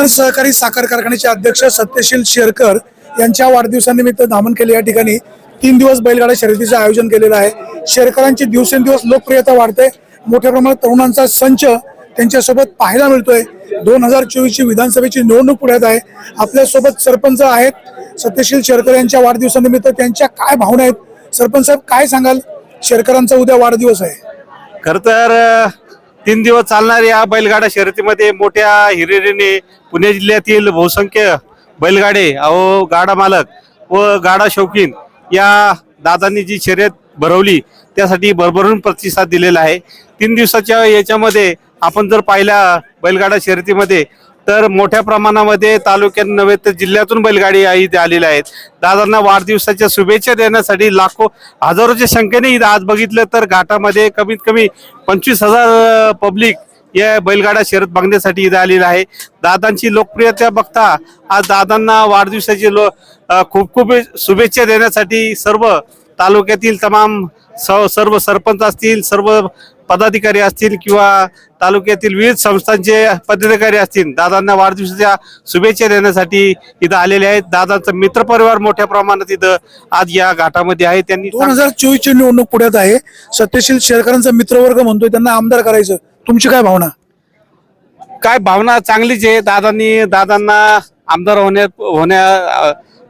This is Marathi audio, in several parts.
विघ्नर सहकारी साखर कारखान्याचे अध्यक्ष सत्यशील शेरकर यांच्या वाढदिवसानिमित्त धामणकेले या ठिकाणी 3 दिवस बैलगाडा शर्यतीचे आयोजन केलेलं आहे। शेरकरांची दिवसेंदिवस लोकप्रियता वाढते, मोठ्या प्रमाणात तरुणांचा संच त्यांच्यासोबत पाहायला मिळतोय। 2024 ची विधानसभेची निवडणूक पुढ्यात आहे। आपल्यासोबत सरपंच आहेत सत्यशील शेरकर यांच्या वाढदिवसानिमित्त त्यांच्या काय भावना आहेत? सरपंच साहेब काय सांगाल? शेरकरांचा उद्या वाढदिवस आहे। खर तर 3 दिवस चालणाऱ्या या बैलगाडा शर्यतीमध्ये मोठ्या हिरिरीने पुणे जिल्ह्यातील बहुसंख्य बैलगाडे गाडा मालक व गाडा शौकीन या दादांनी जी शर्यत भरवली त्यासाठी भरभरून प्रतिसाद दिलेला आहे। 3 दिवसाच्या याच्यामध्ये आपण जर पाहिल्या बैलगाडा शर्यतीमध्ये तर मोठ्या प्रमाणामध्ये तालुक्यात नव्हे तर जिल्ह्यातून बैलगाडी इथे आलेल्या आहेत। दादांना वाढदिवसाच्या शुभेच्छा देण्यासाठी लाखो हजारोच्या संख्येने आज बघितलं तर घाटामध्ये कमीत कमी 25,000 पब्लिक या बैलगाडा शर्यत बघण्यासाठी इथे आलेलं आहे। दादांची लोकप्रियता बघता आज दादांना वाढदिवसाची खूप खूप शुभेच्छा देण्यासाठी सर्व तालुक्यातील तमाम सर्व सरपंच असतील, सर्व पदाधिकारी असतील किंवा तालुक्यातील विविध संस्थांचे पदाधिकारी असतील, दादांना वाढदिवसाच्या शुभेच्छा देण्यासाठी इथं आलेले आहेत। दादांचा मित्रपरिवार मोठ्या प्रमाणात इथं आज या घाटामध्ये आहे। त्यांनी 2024 ची निवडणूक पुढ्यात आहे। सत्यशील शेरकरांचा मित्रवर्ग म्हणतोय त्यांना आमदार करायचं, तुमची काय भावना? काय भावना चांगलीच आहे। दादांना आमदार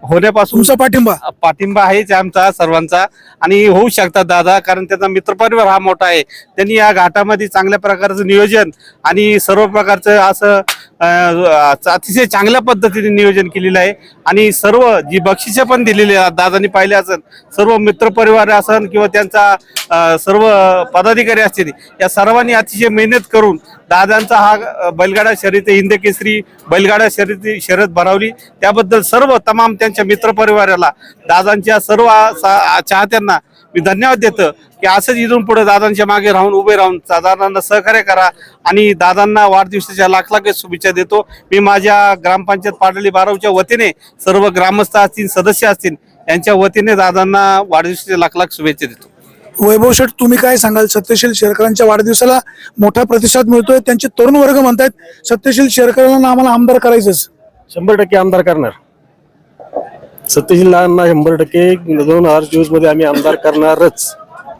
होण्यापासून तुमचा पाठिंबा आहेच आमचा सर्वांचा आणि होऊ शकतात दादा, कारण त्याचा मित्रपरिवार हा मोठा आहे। त्यांनी या घाटामध्ये चांगल्या प्रकारचं नियोजन आणि सर्व प्रकारचं असं अतिशय चांगल्या पद्धतीने नियोजन केलेलं आहे आणि सर्व जी बक्षिसे पण दिलेली आहेत दादांनी पाहिले असेल, सर्व मित्रपरिवार असेल किंवा त्यांचा सर्व पदाधिकारी असतील, या सर्वांनी अतिशय मेहनत करून दादांचा हा बैलगाडा शर्यत हिंद केसरी बैलगाडा शर्यत भरवली। त्याबद्दल सर्व तमाम त्यांच्या मित्रपरिवाराला दादांच्या सर्व चाहत्यांना मी धन्यवाद देतो की असंच इथून पुढे दादांच्या मागे राहून उभे राहून दादांना सहकार्य करा आणि दादांना वाढदिवसाच्या लाख लाख शुभेच्छा देतो। मी माझ्या ग्रामपंचायत पाडळी 12च्या वतीने सर्व ग्रामस्थ असतील, सदस्य असतील यांच्या वतीने दादांना वाढदिवसाच्या लाख लाख शुभेच्छा देतो। वैभव शेठ तुम्ही काय सांगाल? सत्यशील शेरकरांच्या वाढदिवसाला मोठा प्रतिसाद मिळतोय, त्यांचे तरुण वर्ग म्हणतात सत्यशील शेरकरांना आम्हाला आमदार करायचंच। 100% आमदार करणार सत्यशीलला 100% 2024 मध्ये आम्ही आमदार करणारच।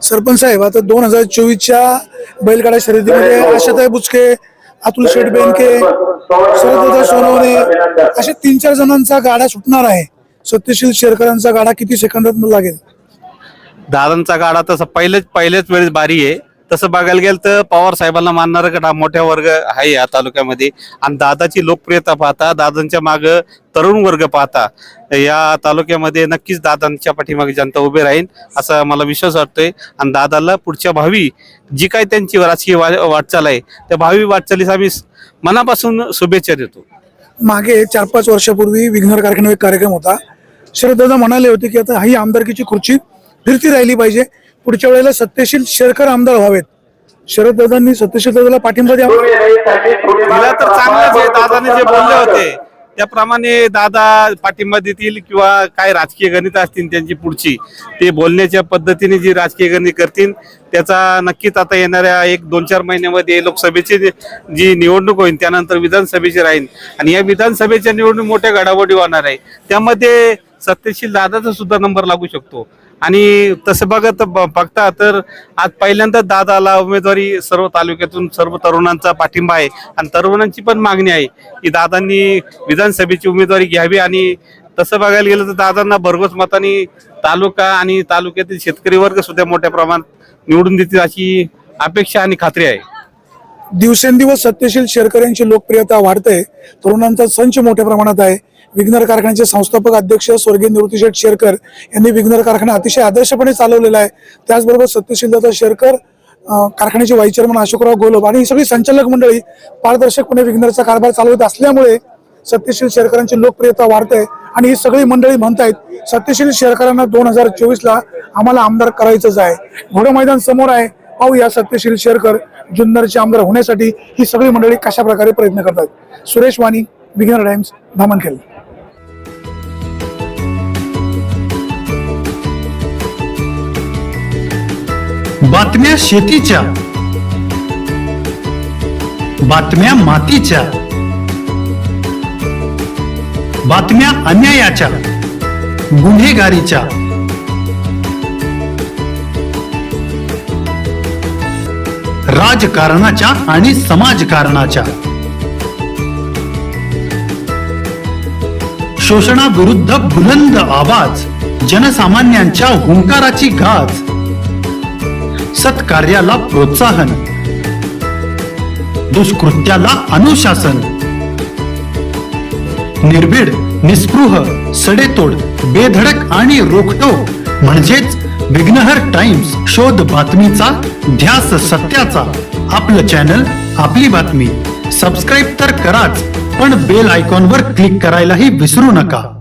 सरपंच साहेब आता 2024च्या बैलगाडा शर्यतीमध्ये आशाताई बुचके, अतुल शेठ बेनके, शरद सोनवणे असे 3-4 जणांचा गाडा सुटणार आहे। सत्यशील शेरकरांचा गाडा किती सेकंदात लागेल? दादांचा गाडा तसं पहिल्याच वेळेस बारी आहे। तसं बघायला गेलं तर पवार साहेबांना मानणारा गट मोठ्या वर्ग आहे या तालुक्यामध्ये आणि दादाची लोकप्रियता पाहता, दादांच्या मागे तरुण वर्ग पाहता या तालुक्यामध्ये नक्कीच दादांच्या पाठीमागे जनता उभे राहील असा मला विश्वास वाटतोय आणि दादाला पुढच्या भावी जी काही त्यांची राजकीय वाटचाल आहे त्या भावी वाटचालीस आम्ही मनापासून शुभेच्छा देतो। मागे 4-5 वर्षापूर्वी विघ्नर कारखान्यावर एक कार्यक्रम होता। शरददादा म्हणाले होते की आता ही आमदारकीची खुर्ची फिरती राहिली पाहिजे, पुढच्या वेळेला सत्यशील शेरकर आमदार व्हावेत। शरददादांनी सत्यशील दादाला पाठिंबा द्यावा दिला तर चांगलंच आहे। दादाने जे बोलले होते त्याप्रमाणे दादा पाठिंबा देतील किंवा काय राजकीय गणित असतील त्यांची पुढची ते बोलण्याच्या पद्धतीने जी राजकीय गणित करतील त्याचा नक्कीच आता येणाऱ्या 1-2-4 महिन्यामध्ये लोकसभेची जी निवडणूक होईल त्यानंतर विधानसभेची राहील आणि या विधानसभेच्या निवडणूक मोठ्या घडामोडी होणार आहे। त्यामध्ये सत्यशील दादाचा सुद्धा नंबर लागू शकतो आणि तसं बघता तर आज पहिल्यांदा दादाला उमेदवारी सर्व तालुक्यातून सर्व तरुणांचा पाठिंबा आहे आणि तरुणांची पण मागणी आहे की दादांनी विधानसभेची उमेदवारी घ्यावी आणि तसं बघायला गेलं तर दादांना भरघोस मतांनी तालुका आणि तालुक्यातील शेतकरी वर्ग सुद्धा मोठ्या प्रमाणात निवडून देतील अशी अपेक्षा आणि खात्री आहे। दिवसेंदिवस सत्यशील शेरकर यांची लोकप्रियता वाढते, तरुणांचा संच मोठ्या प्रमाणात आहे। विघ्नर कारखान्याचे संस्थापक अध्यक्ष स्वर्गीय निवृत्तीशेठ शेरकर यांनी विघ्नर कारखाना अतिशय आदर्शपणे चालवलेला आहे। त्याचबरोबर सत्यशीलदादा शेरकर कारखान्याचे व्हाईस चेअरमन अशोकराव गोलब आणि ही सगळी संचालक मंडळी पारदर्शकपणे विघ्नरचा कारभार चालवत असल्यामुळे सत्यशील शेरकरांची लोकप्रियता वाढते आणि ही सगळी मंडळी म्हणतायत सत्यशील शेरकरांना 2024ला आम्हाला आमदार करायचंच आहे। घोडे मैदान समोर आहे, पाहूया सत्यशील शेरकर जुन्नरचे आमदार होण्यासाठी ही सगळी मंडळी कशा प्रकारे प्रयत्न करतात। सुरेश वाणी, विघ्नर टाइम्स, धामणखेल। बातम्या शेतीच्या, बातम्या मातीच्या, बातम्या अन्यायाच्या, गुन्हेगारीच्या, राजकारणाच्या आणि समाजकारणाच्या, शोषणाविरुद्ध बुलंद आवाज, जनसामान्यांच्या हुंकाराची गाज, सत्कार्याला प्रोत्साहन, दुष्कृत्याला अनुशासन, निर्भीड, निस्पृह, सडेतोड, बेधडक आणि रोखठोक म्हणजेच विघ्नहर टाइम्स. शोध बातमीचा, ध्यास सत्याचा. आपलं चॅनल, आपली बातमी. सबस्क्राईब तर कराच, पण बेल आयकॉनवर क्लिक करायलाही विसरू नका.